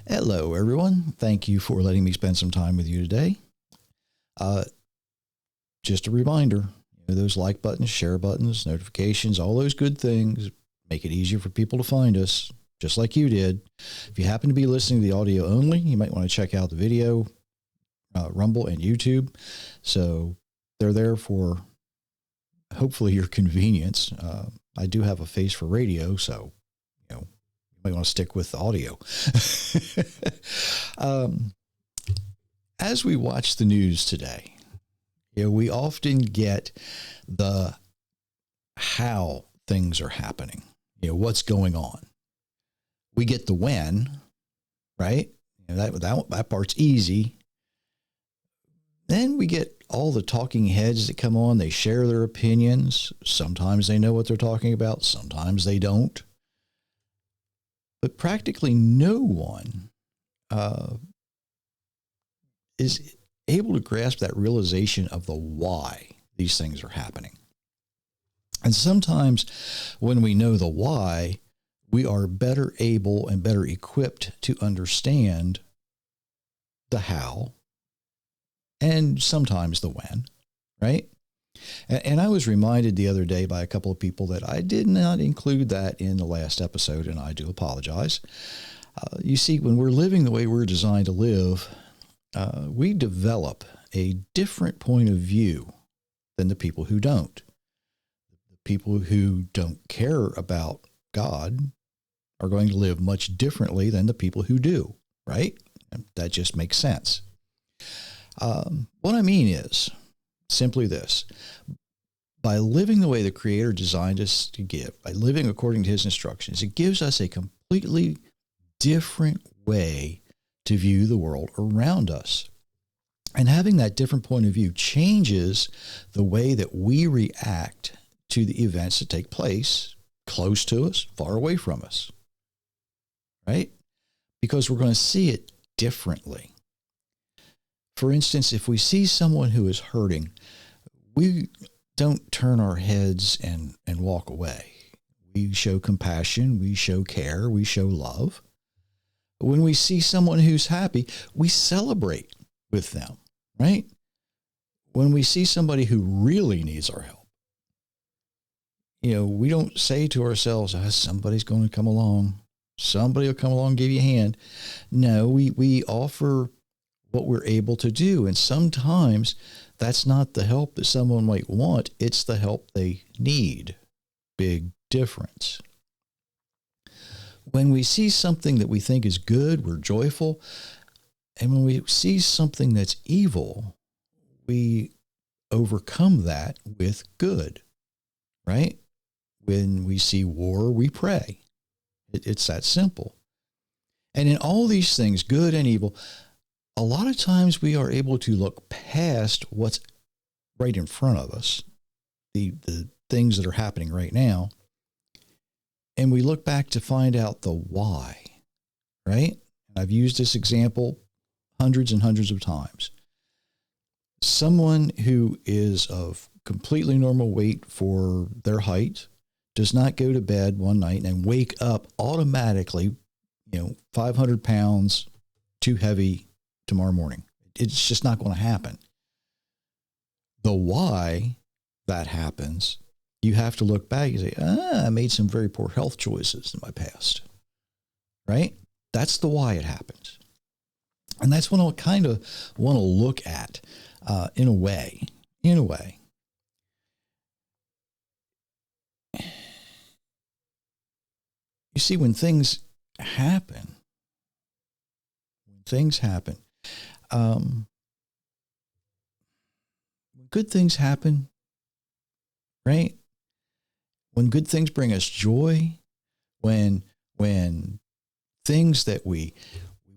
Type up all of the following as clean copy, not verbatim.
Hello, everyone. Thank you for letting me spend some time with you today. Uh, just a reminder, those like buttons, share buttons, notifications, all those good things make it easier for people to find us, just like you did. If you happen to be listening to the audio only, you might want to check out the video, Rumble and YouTube. So they're there for hopefully your convenience. I do have a face for radio, so might want to stick with the audio. As we watch the news today, we often get the how things are happening, what's going on. We get the when, right? That part's easy. Then we get all the talking heads that come on. They share their opinions. Sometimes they know what they're talking about. Sometimes they don't. But practically no one is able to grasp that realization of the why these things are happening. And sometimes when we know the why, we are better able and better equipped to understand the how and sometimes the when, right? And I was reminded the other day by a couple of people that I did not include that in the last episode, and I do apologize. You see, when we're living the way we're designed to live, we develop a different point of view than the people who don't. The people who don't care about God are going to live much differently than the people who do, right? That just makes sense. What I mean is simply this: by living the way the Creator designed us to give, by living according to His instructions, it gives us a completely different way to view the world around us. And having that different point of view changes the way that we react to the events that take place close to us, far away from us, right? Because we're going to see it differently. For instance, if we see someone who is hurting, we don't turn our heads and walk away. We show compassion, we show care, we show love. But when we see someone who's happy, we celebrate with them, right? When we see somebody who really needs our help, we don't say to ourselves, somebody's going to come along. Somebody will come along and give you a hand. No, we offer what we're able to do. And sometimes that's not the help that someone might want. It's the help they need. Big difference. When we see something that we think is good, we're joyful. And when we see something that's evil, we overcome that with good, right? When we see war, we pray. It's that simple. And in all these things, good and evil, a lot of times we are able to look past what's right in front of us, the things that are happening right now, and we look back to find out the why, right? I've used this example hundreds and hundreds of times. Someone who is of completely normal weight for their height does not go to bed one night and wake up automatically, 500 pounds too heavy tomorrow morning. It's just not going to happen. The why that happens, you have to look back and say, I made some very poor health choices in my past, right? That's the why it happens. And that's what I kind of want to look at in a way. You see, when things happen, when good things happen, right? When good things bring us joy, when things that we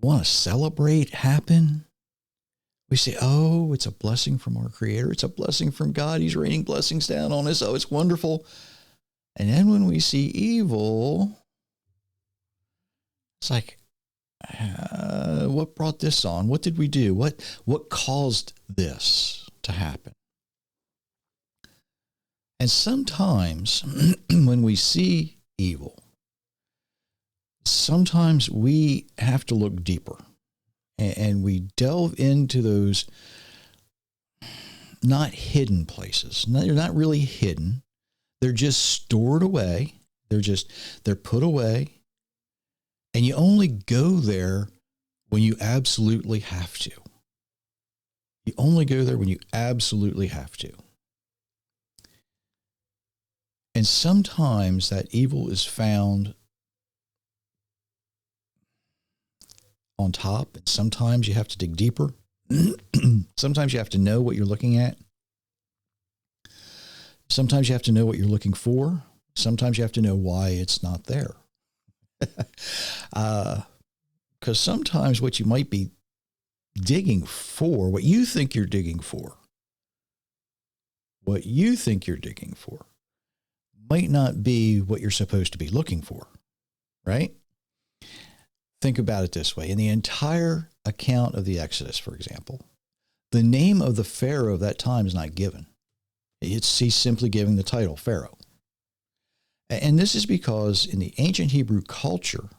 want to celebrate happen, we say, oh, it's a blessing from our Creator. It's a blessing from God. He's raining blessings down on us. Oh, it's wonderful. And then when we see evil, it's like, what brought this on? What did we do? What caused this to happen? And sometimes when we see evil, sometimes we have to look deeper, and we delve into those not hidden places. They're not really hidden. They're just stored away. They're put away. And you only go there when you absolutely have to. You only go there when you absolutely have to. And sometimes that evil is found on top, and sometimes you have to dig deeper. Sometimes you have to know what you're looking at. Sometimes you have to know what you're looking for. Sometimes you have to know why it's not there. Because sometimes what you might be digging for, what you think you're digging for, might not be what you're supposed to be looking for, right? Think about it this way. In the entire account of the Exodus, for example, the name of the Pharaoh of that time is not given. He's simply giving the title Pharaoh. And this is because in the ancient Hebrew culture,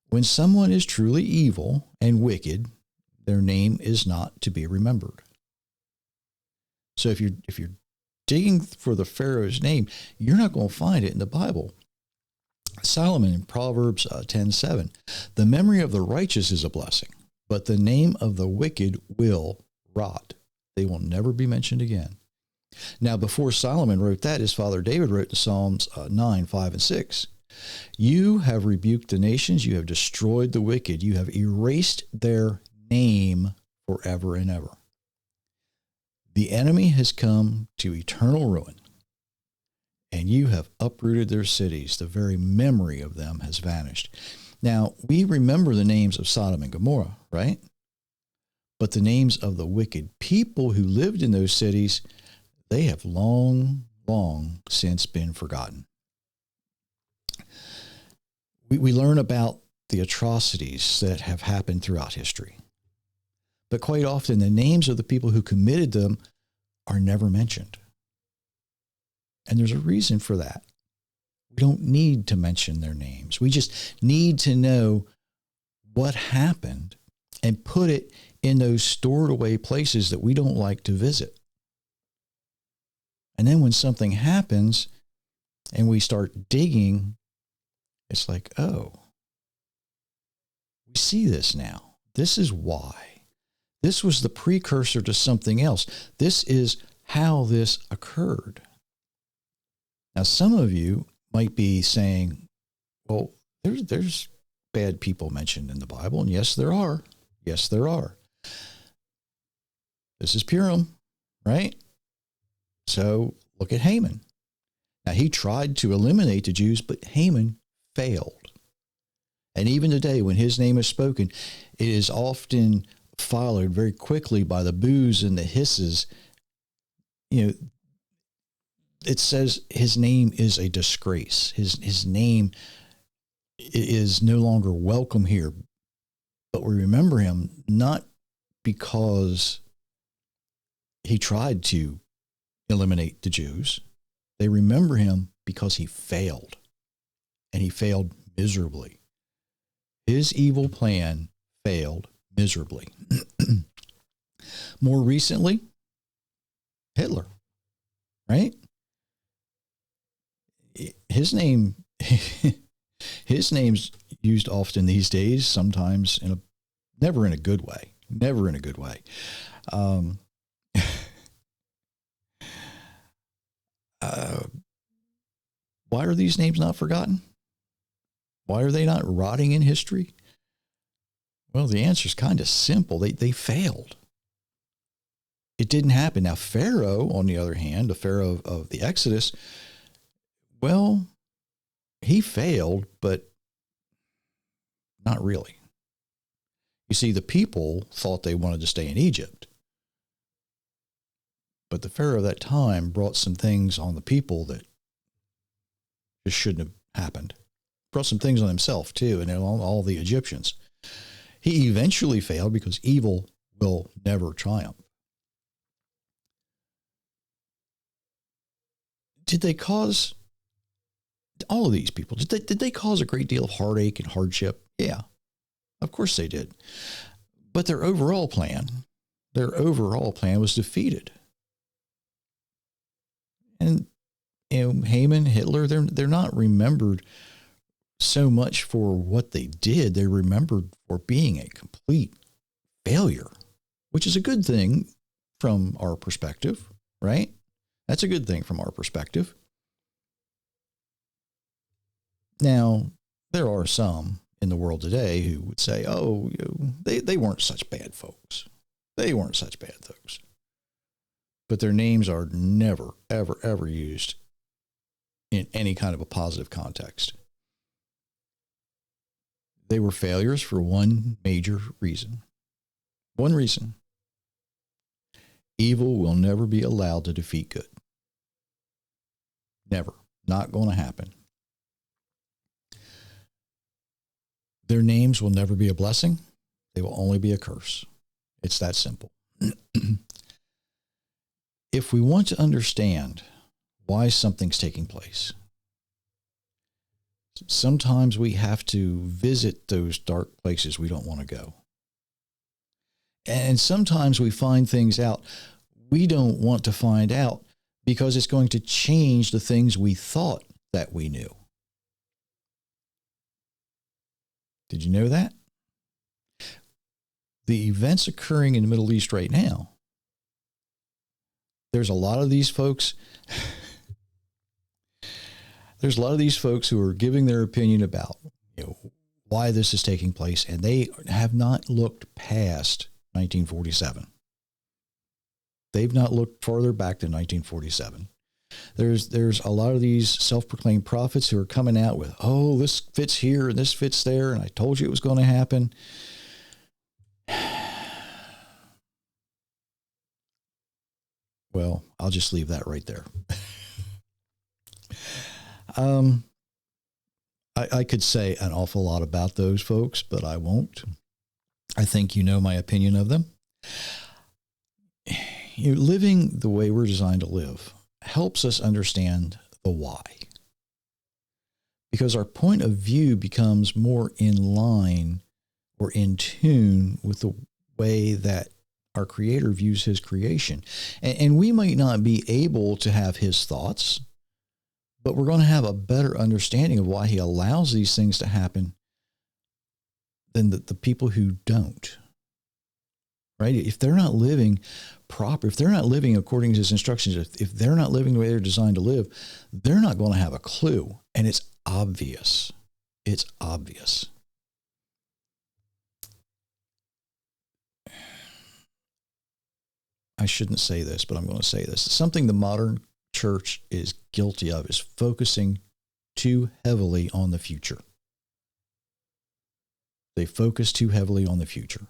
when someone is truly evil and wicked, their name is not to be remembered. So if you're digging for the Pharaoh's name, you're not going to find it in the Bible. Solomon in Proverbs 10:7, the memory of the righteous is a blessing, but the name of the wicked will rot. They will never be mentioned again. Now, before Solomon wrote that, his father David wrote in Psalms 9:5-6, you have rebuked the nations, you have destroyed the wicked, you have erased their name forever and ever. The enemy has come to eternal ruin, and you have uprooted their cities. The very memory of them has vanished. Now, we remember the names of Sodom and Gomorrah, right? But the names of the wicked people who lived in those cities, they have long, long since been forgotten. We learn about the atrocities that have happened throughout history. But quite often, the names of the people who committed them are never mentioned. And there's a reason for that. We don't need to mention their names. We just need to know what happened and put it in those stored away places that we don't like to visit. And then when something happens and we start digging, it's like, oh, we see this now. This is why. This was the precursor to something else. This is how this occurred. Now, some of you might be saying, well, there's bad people mentioned in the Bible. And yes, there are. Yes, there are. This is Purim, right? So look at Haman. Now, he tried to eliminate the Jews, but Haman failed. And even today, when his name is spoken, it is often followed very quickly by the boos and the hisses. You know, it says his name is a disgrace. His name is no longer welcome here. But we remember him not because he tried to eliminate the Jews. They remember him because he failed. And he failed miserably. His evil plan failed miserably. More recently, Hitler, right? His name's used often these days, sometimes never in a good way. Never in a good way. Why are these names not forgotten? Why are they not rotting in history? Well, the answer is kind of simple. They failed. It didn't happen. Now, Pharaoh, on the other hand, the Pharaoh of the Exodus, well, he failed, but not really. You see, the people thought they wanted to stay in Egypt. But the Pharaoh of that time brought some things on the people that just shouldn't have happened. Brought some things on himself, too, and all the Egyptians. He eventually failed because evil will never triumph. Did All of these people, did they cause a great deal of heartache and hardship? Yeah, of course they did. But their overall plan was defeated. And Haman, Hitler, they're not remembered so much for what they did. They're remembered for being a complete failure, which is a good thing from our perspective, right? That's a good thing from our perspective. Now, there are some in the world today who would say, oh, they weren't such bad folks. They weren't such bad folks. But their names are never, ever, ever used in any kind of a positive context. They were failures for one major reason. One reason. Evil will never be allowed to defeat good. Never. Not going to happen. Their names will never be a blessing. They will only be a curse. It's that simple. If we want to understand why something's taking place, sometimes we have to visit those dark places we don't want to go. And sometimes we find things out we don't want to find out because it's going to change the things we thought that we knew. Did you know that? The events occurring in the Middle East right now, there's a lot of these folks who are giving their opinion about why this is taking place, and they have not looked past 1947. They've not looked farther back than 1947. There's a lot of these self-proclaimed prophets who are coming out with, oh, this fits here and this fits there, and I told you it was going to happen. Well, I'll just leave that right there. I could say an awful lot about those folks, but I won't. I think you know my opinion of them. Living the way we're designed to live helps us understand the why. Because our point of view becomes more in line or in tune with the way that our Creator views his creation. And we might not be able to have his thoughts, but we're going to have a better understanding of why he allows these things to happen than the people who don't. Right? If they're not living proper, if they're not living according to his instructions, if they're not living the way they're designed to live, they're not going to have a clue. And it's obvious. It's obvious. I shouldn't say this, but I'm going to say this. Something the modern church is guilty of is focusing too heavily on the future. They focus too heavily on the future.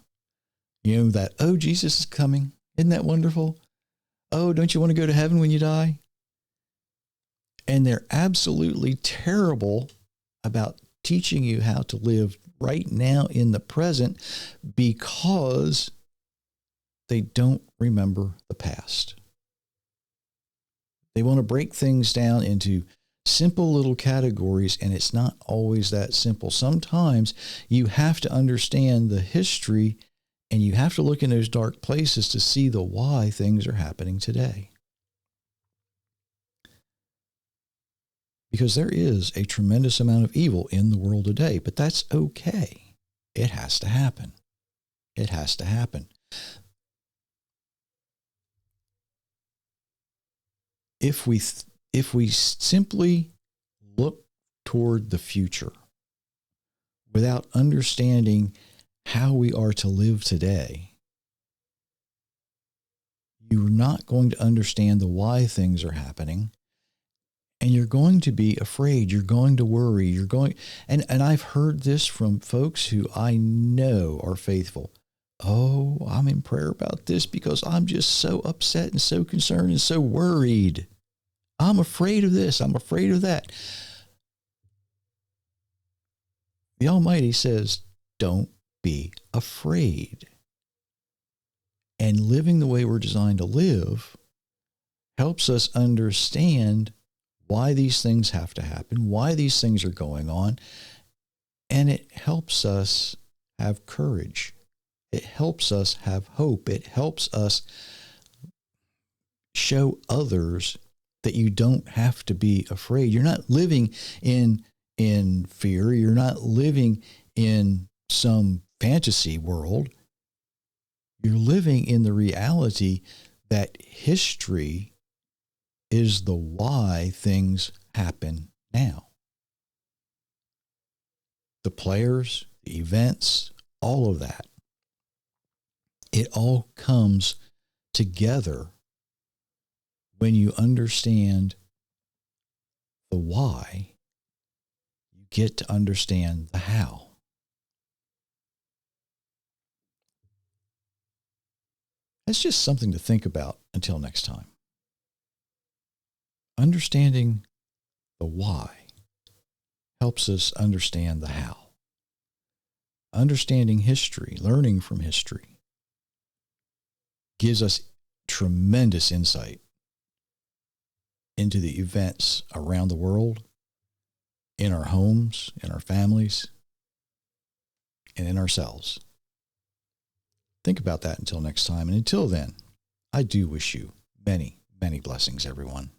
That, oh, Jesus is coming. Isn't that wonderful? Oh, don't you want to go to heaven when you die? And they're absolutely terrible about teaching you how to live right now in the present because they don't remember the past. They want to break things down into simple little categories, and it's not always that simple. Sometimes you have to understand the history, and you have to look in those dark places to see the why things are happening today. Because there is a tremendous amount of evil in the world today, but that's okay. It has to happen. It has to happen. If we simply look toward the future without understanding how we are to live today, you're not going to understand the why things are happening, and you're going to be afraid. You're going to worry. And I've heard this from folks who I know are faithful. Oh, I'm in prayer about this because I'm just so upset and so concerned and so worried. I'm afraid of this. I'm afraid of that. The Almighty says, don't be afraid. And living the way we're designed to live helps us understand why these things have to happen, why these things are going on. And it helps us have courage. It helps us have hope. It helps us show others that you don't have to be afraid. You're not living in fear. You're not living in some fantasy world. You're living in the reality that history is the why things happen now. The players, the events, all of that. It all comes together when you understand the why. You get to understand the how. That's just something to think about until next time. Understanding the why helps us understand the how. Understanding history, learning from history, gives us tremendous insight into the events around the world, in our homes, in our families, and in ourselves. Think about that until next time. And until then, I do wish you many, many blessings, everyone.